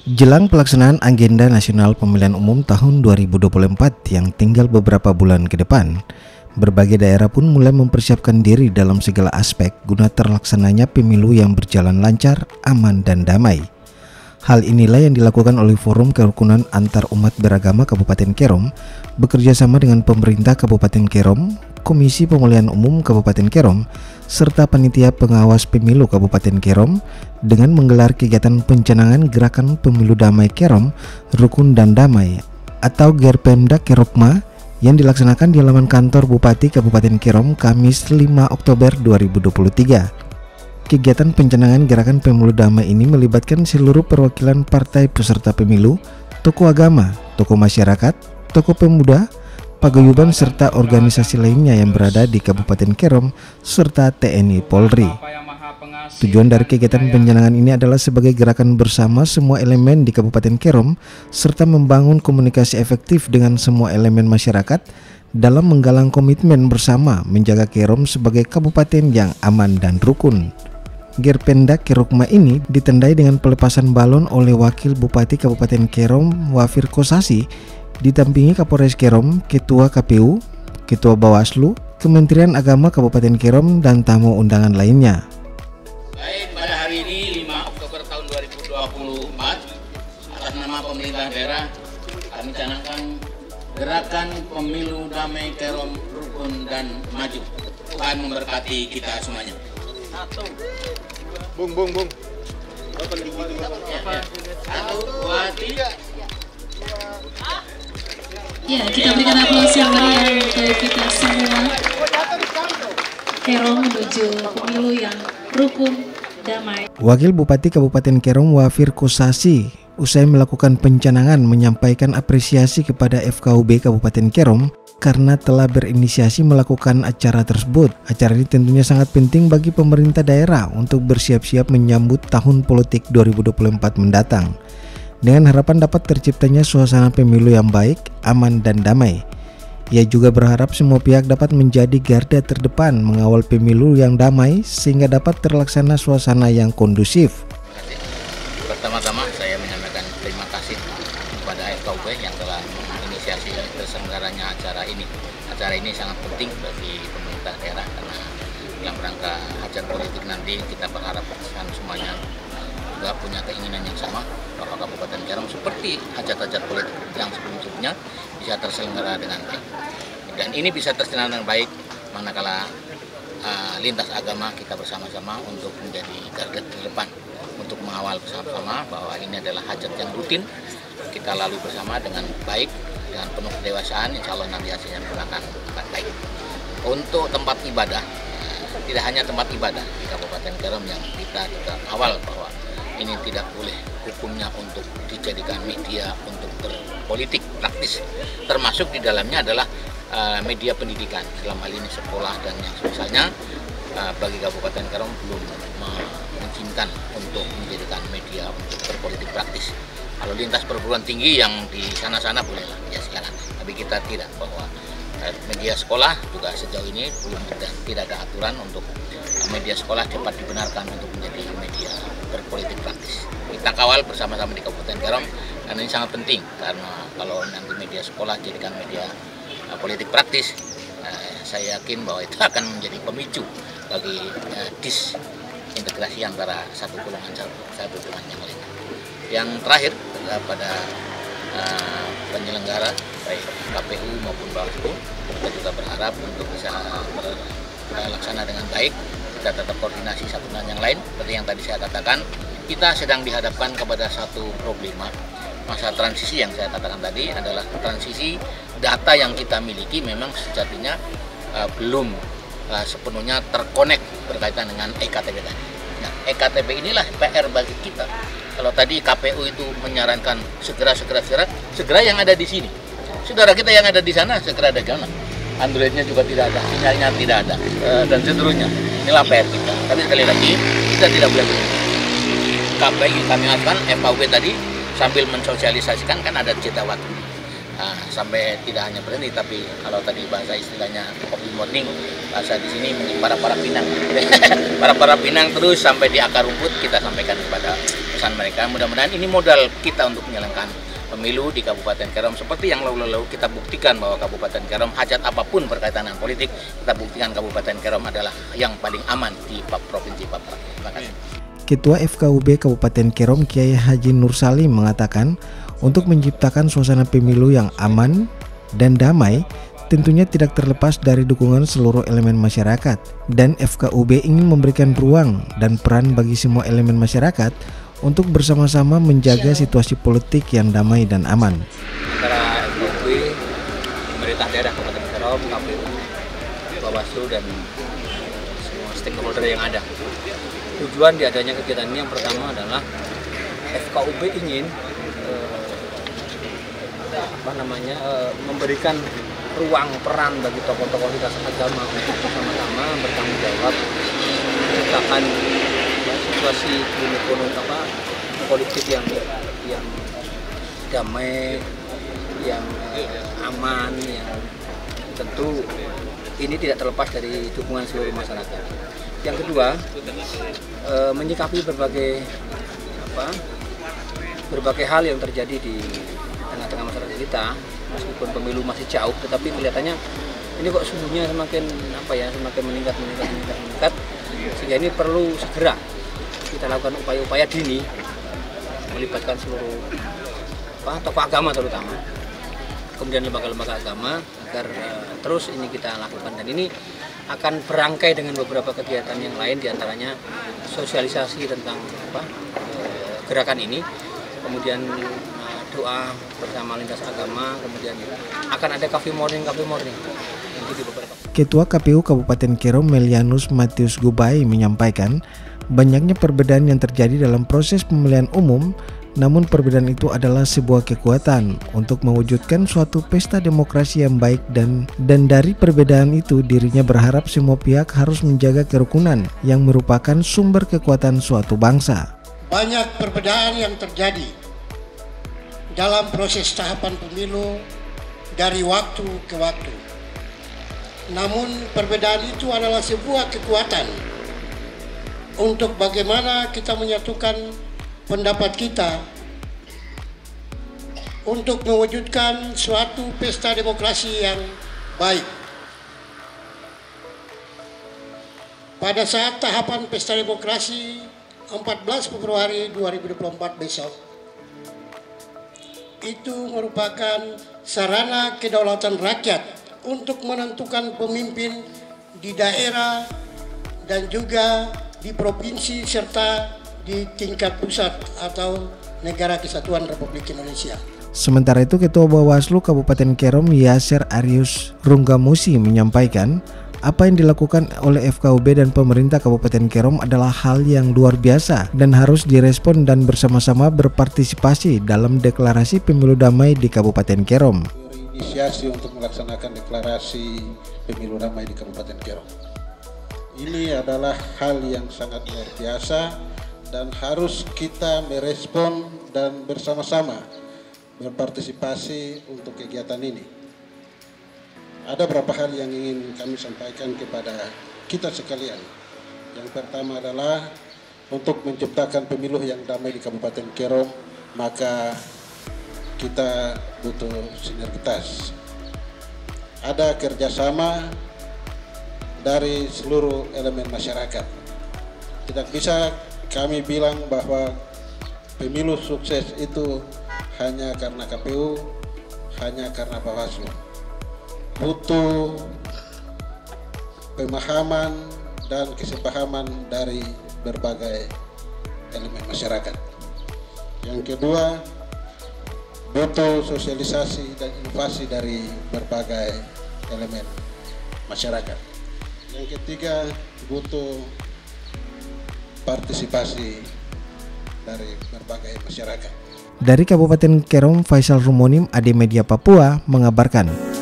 Jelang pelaksanaan agenda nasional pemilihan umum tahun 2024 yang tinggal beberapa bulan ke depan, berbagai daerah pun mulai mempersiapkan diri dalam segala aspek guna terlaksananya pemilu yang berjalan lancar, aman, dan damai. Hal inilah yang dilakukan oleh Forum Kerukunan Antar Umat Beragama Kabupaten Kerom bekerja sama dengan pemerintah Kabupaten Kerom, Komisi Pemilihan Umum Kabupaten Kerom, serta Panitia Pengawas Pemilu Kabupaten Kerom dengan menggelar kegiatan pencanangan Gerakan Pemilu Damai Kerom, Rukun dan Damai atau Gerpemda Kerokma yang dilaksanakan di halaman kantor Bupati Kabupaten Kerom Kamis 5 Oktober 2023. Kegiatan pencanangan Gerakan Pemilu Damai ini melibatkan seluruh perwakilan partai peserta pemilu, tokoh agama, tokoh masyarakat, tokoh pemuda, paguyuban serta organisasi lainnya yang berada di Kabupaten Kerom serta TNI Polri. Tujuan dari kegiatan pencanangan ini adalah sebagai gerakan bersama semua elemen di Kabupaten Kerom serta membangun komunikasi efektif dengan semua elemen masyarakat dalam menggalang komitmen bersama menjaga Kerom sebagai kabupaten yang aman dan rukun. Gerpemda Kerokma ini ditandai dengan pelepasan balon oleh Wakil Bupati Kabupaten Kerom Wafir Kosasi, didampingi Kapolres Kerom, Ketua KPU, Ketua Bawaslu, Kementerian Agama Kabupaten Kerom, dan tamu undangan lainnya. Baik, pada hari ini 5 Oktober tahun 2024, atas nama pemerintah daerah kami canangkan Gerakan Pemilu Damai Kerom, Rukun dan Maju. Tuhan memberkati kita semuanya. Bung. Ya. 1, 2, 3. Ya, kita berikan aplaus yang meriah untuk kita semua. Kerom menuju pemilu yang rukun, damai. Wakil Bupati Kabupaten Kerom Wafir Kosasi usai melakukan pencanangan menyampaikan apresiasi kepada FKUB Kabupaten Kerom karena telah berinisiasi melakukan acara tersebut. Acara ini tentunya sangat penting bagi pemerintah daerah untuk bersiap-siap menyambut tahun politik 2024 mendatang, dengan harapan dapat terciptanya suasana pemilu yang baik, aman, dan damai. Ia juga berharap semua pihak dapat menjadi garda terdepan mengawal pemilu yang damai sehingga dapat terlaksana suasana yang kondusif. Pertama-tama saya menyampaikan terima kasih kepada FKUB yang telah menginisiasi terselenggaranya acara ini. Acara ini sangat penting bagi pemerintah daerah karena yang berangka hajat politik nanti kita berharap semuanya juga punya keinginan yang sama bahwa Kabupaten Kerom seperti hajat-hajat politik yang sebelum-sebelumnya bisa terselenggara dengan baik. Dan ini bisa terselenggara dengan baik manakala lintas agama kita bersama-sama untuk menjadi garda terdepan untuk mengawal bersama-sama bahwa ini adalah hajat yang rutin kita lalui bersama dengan baik, dengan penuh kedewasaan, insya Allah nanti hasilnya akan baik. Untuk tempat ibadah, tidak hanya tempat ibadah di Kabupaten Kerom yang kita juga awal bahwa ini tidak boleh hukumnya untuk dijadikan media untuk berpolitik praktis, termasuk di dalamnya adalah media pendidikan, dalam hal ini sekolah dan yang semisalnya. Bagi Kabupaten Kerom belum mengizinkan untuk menjadikan media untuk berpolitik praktis. Kalau lintas perguruan tinggi yang di sana-sana bolehlah, ya silakan. Tapi kita tidak, bahwa media sekolah juga sejauh ini belum tidak ada aturan untuk media sekolah dapat dibenarkan untuk menjadi media berpolitik praktis. Kita kawal bersama-sama di Kabupaten Kerom karena ini sangat penting, karena kalau nanti media sekolah jadikan media politik praktis, saya yakin bahwa itu akan menjadi pemicu bagi disintegrasi antara satu golongan satu dengan yang lain. Yang terakhir pada penyelenggara baik KPU maupun Bawaslu, kita juga berharap untuk bisa terlaksana dengan baik. Kita tetap koordinasi satu dengan yang lain. Seperti yang tadi saya katakan, kita sedang dihadapkan kepada satu problema. Masa transisi yang saya katakan tadi adalah transisi data yang kita miliki memang sejatinya belum sepenuhnya terkonek berkaitan dengan EKTP tadi. Nah, EKTP inilah PR bagi kita. Kalau tadi KPU itu menyarankan segera yang ada di sini. Saudara kita yang ada di sana segera ada jalan. Androidnya juga tidak ada, sinyalnya tidak ada, dan seterusnya. Inilah PR kita. Tapi sekali lagi kita tidak boleh berhenti. KPU kami lakukan, FKUB tadi sambil mensosialisasikan kan ada jeda waktu. Sampai tidak hanya berhenti, tapi kalau tadi bahasa istilahnya coffee morning, bahasa di sini para pinang, para pinang terus sampai di akar rumput kita sampaikan kepada keputusan mereka. Mudah-mudahan ini modal kita untuk menjalankan pemilu di Kabupaten Kerom. Seperti yang lalu-lalu kita buktikan bahwa Kabupaten Kerom, hajat apapun berkaitan dengan politik, kita buktikan Kabupaten Kerom adalah yang paling aman di Provinsi Papua. Terima kasih. Ketua FKUB Kabupaten Kerom Kiai Haji Nur Salim mengatakan untuk menciptakan suasana pemilu yang aman dan damai tentunya tidak terlepas dari dukungan seluruh elemen masyarakat, dan FKUB ingin memberikan ruang dan peran bagi semua elemen masyarakat untuk bersama-sama menjaga situasi politik yang damai dan aman. Antara FKUB, pemerintah daerah Kabupaten Kerom, KPU, Bawaslu, dan semua stakeholder yang ada. Tujuan diadanya kegiatan ini yang pertama adalah FKUB ingin memberikan ruang peran bagi tokoh-tokoh lintas agama untuk bersama-sama bertanggung jawab menciptakan situasi politik yang damai, yang aman, yang tentu ini tidak terlepas dari dukungan seluruh masyarakat. Yang kedua, menyikapi berbagai hal yang terjadi di tengah-tengah masyarakat kita. Meskipun pemilu masih jauh, tetapi kelihatannya ini kok suhunya semakin meningkat, sehingga ini perlu segera kita lakukan upaya-upaya dini, melibatkan seluruh tokoh agama terutama, kemudian lembaga-lembaga agama, agar terus ini kita lakukan. Dan ini akan berangkai dengan beberapa kegiatan yang lain, diantaranya sosialisasi tentang gerakan ini, kemudian doa bersama lintas agama, kemudian akan ada coffee morning nanti di beberapa. Ketua KPU Kabupaten Kerom Melianus Matius Gubai menyampaikan banyaknya perbedaan yang terjadi dalam proses pemilihan umum, namun perbedaan itu adalah sebuah kekuatan untuk mewujudkan suatu pesta demokrasi yang baik, dan dari perbedaan itu dirinya berharap semua pihak harus menjaga kerukunan yang merupakan sumber kekuatan suatu bangsa. Banyak perbedaan yang terjadi dalam proses tahapan pemilu dari waktu ke waktu. Namun perbedaan itu adalah sebuah kekuatan untuk bagaimana kita menyatukan pendapat kita untuk mewujudkan suatu pesta demokrasi yang baik. Pada saat tahapan pesta demokrasi 14 Februari 2024 besok, itu merupakan sarana kedaulatan rakyat untuk menentukan pemimpin di daerah dan juga di provinsi serta di tingkat pusat atau Negara Kesatuan Republik Indonesia. Sementara itu, Ketua Bawaslu Kabupaten Kerom Yasser Arius Runggamusi menyampaikan apa yang dilakukan oleh FKUB dan pemerintah Kabupaten Kerom adalah hal yang luar biasa dan harus direspon dan bersama-sama berpartisipasi dalam deklarasi pemilu damai di Kabupaten Kerom. Inisiasi untuk melaksanakan deklarasi pemilu damai di Kabupaten Kerom. Ini adalah hal yang sangat luar biasa dan harus kita merespon dan bersama-sama berpartisipasi untuk kegiatan ini. Ada beberapa hal yang ingin kami sampaikan kepada kita sekalian. Yang pertama adalah untuk menciptakan pemilu yang damai di Kabupaten Kerom, maka kita butuh sinergitas. Ada kerjasama dari seluruh elemen masyarakat. Tidak bisa kami bilang bahwa pemilu sukses itu hanya karena KPU, hanya karena Bawaslu. Butuh pemahaman dan kesepahaman dari berbagai elemen masyarakat. Yang kedua, butuh sosialisasi dan inovasi dari berbagai elemen masyarakat. Yang ketiga, butuh partisipasi dari berbagai masyarakat. Dari Kabupaten Kerom, Faisal Rumonim, AD Media Papua mengabarkan.